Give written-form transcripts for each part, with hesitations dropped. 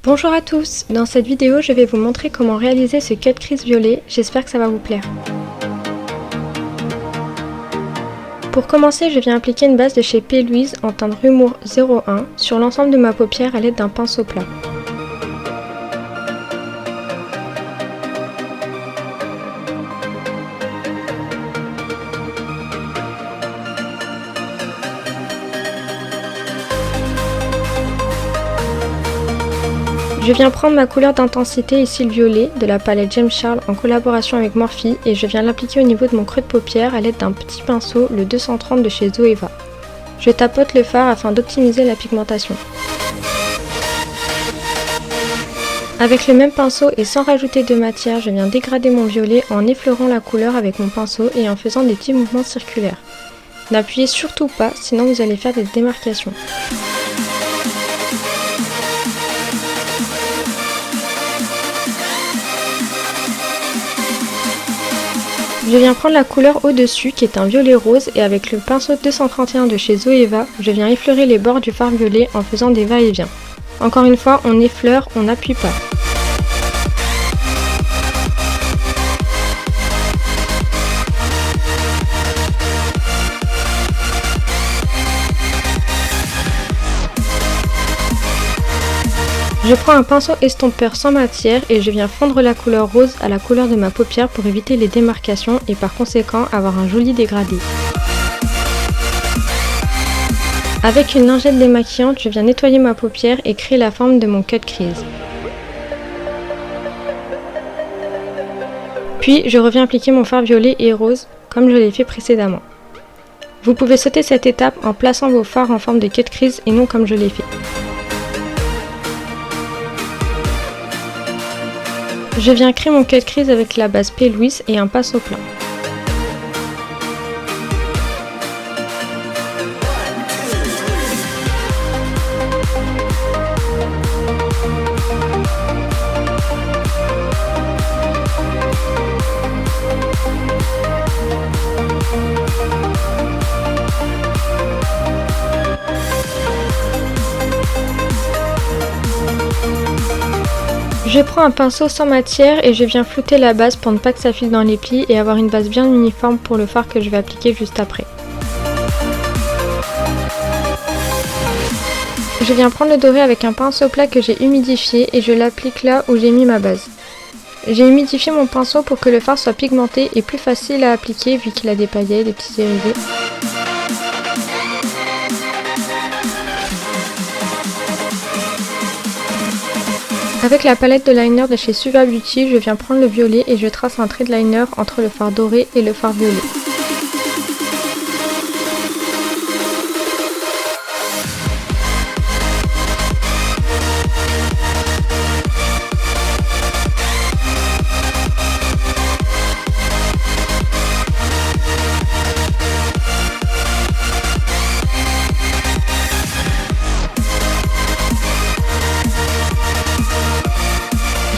Bonjour à tous, dans cette vidéo je vais vous montrer comment réaliser ce cut crease violet, j'espère que ça va vous plaire. Pour commencer, je viens appliquer une base de chez P. Louise en teinte Rumour 01 sur l'ensemble de ma paupière à l'aide d'un pinceau plat. Je viens prendre ma couleur d'intensité, ici le violet, de la palette James Charles en collaboration avec Morphe et je viens l'appliquer au niveau de mon creux de paupière à l'aide d'un petit pinceau, le 230 de chez Zoeva. Je tapote le fard afin d'optimiser la pigmentation. Avec le même pinceau et sans rajouter de matière, je viens dégrader mon violet en effleurant la couleur avec mon pinceau et en faisant des petits mouvements circulaires. N'appuyez surtout pas, sinon vous allez faire des démarcations. Je viens prendre la couleur au-dessus qui est un violet rose et avec le pinceau 231 de chez Zoeva, je viens effleurer les bords du fard violet en faisant des va-et-vient. Encore une fois, on effleure, on n'appuie pas. Je prends un pinceau estompeur sans matière et je viens fondre la couleur rose à la couleur de ma paupière pour éviter les démarcations et par conséquent avoir un joli dégradé. Avec une lingette démaquillante, je viens nettoyer ma paupière et créer la forme de mon cut crease. Puis je reviens appliquer mon fard violet et rose comme je l'ai fait précédemment. Vous pouvez sauter cette étape en plaçant vos fards en forme de cut crease et non comme je l'ai fait. Je viens créer mon cut crease avec la base P. Louise et un pinceau plat. Je prends un pinceau sans matière et je viens flouter la base pour ne pas que ça file dans les plis et avoir une base bien uniforme pour le fard que je vais appliquer juste après. Je viens prendre le doré avec un pinceau plat que j'ai humidifié et je l'applique là où j'ai mis ma base. J'ai humidifié mon pinceau pour que le fard soit pigmenté et plus facile à appliquer vu qu'il a des paillettes, des petits érivés. Avec la palette de liner de chez Suva Beauty, je viens prendre le violet et je trace un trait de liner entre le fard doré et le fard violet.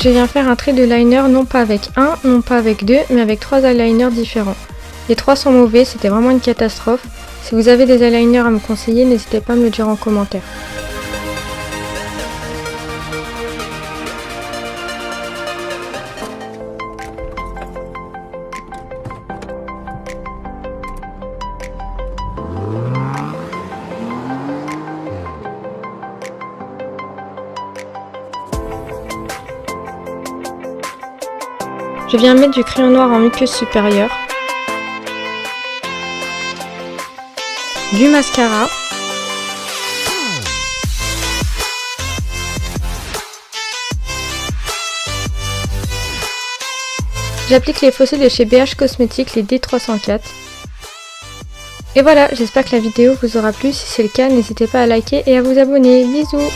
Je viens faire un trait de liner non pas avec un, non pas avec deux, mais avec 3 eyeliners différents. Les 3 sont mauvais, c'était vraiment une catastrophe. Si vous avez des eyeliners à me conseiller, n'hésitez pas à me le dire en commentaire. Je viens mettre du crayon noir en muqueuse supérieure, du mascara, j'applique les fossiles de chez BH Cosmetics, les D304. Et voilà, j'espère que la vidéo vous aura plu, si c'est le cas n'hésitez pas à liker et à vous abonner, bisous.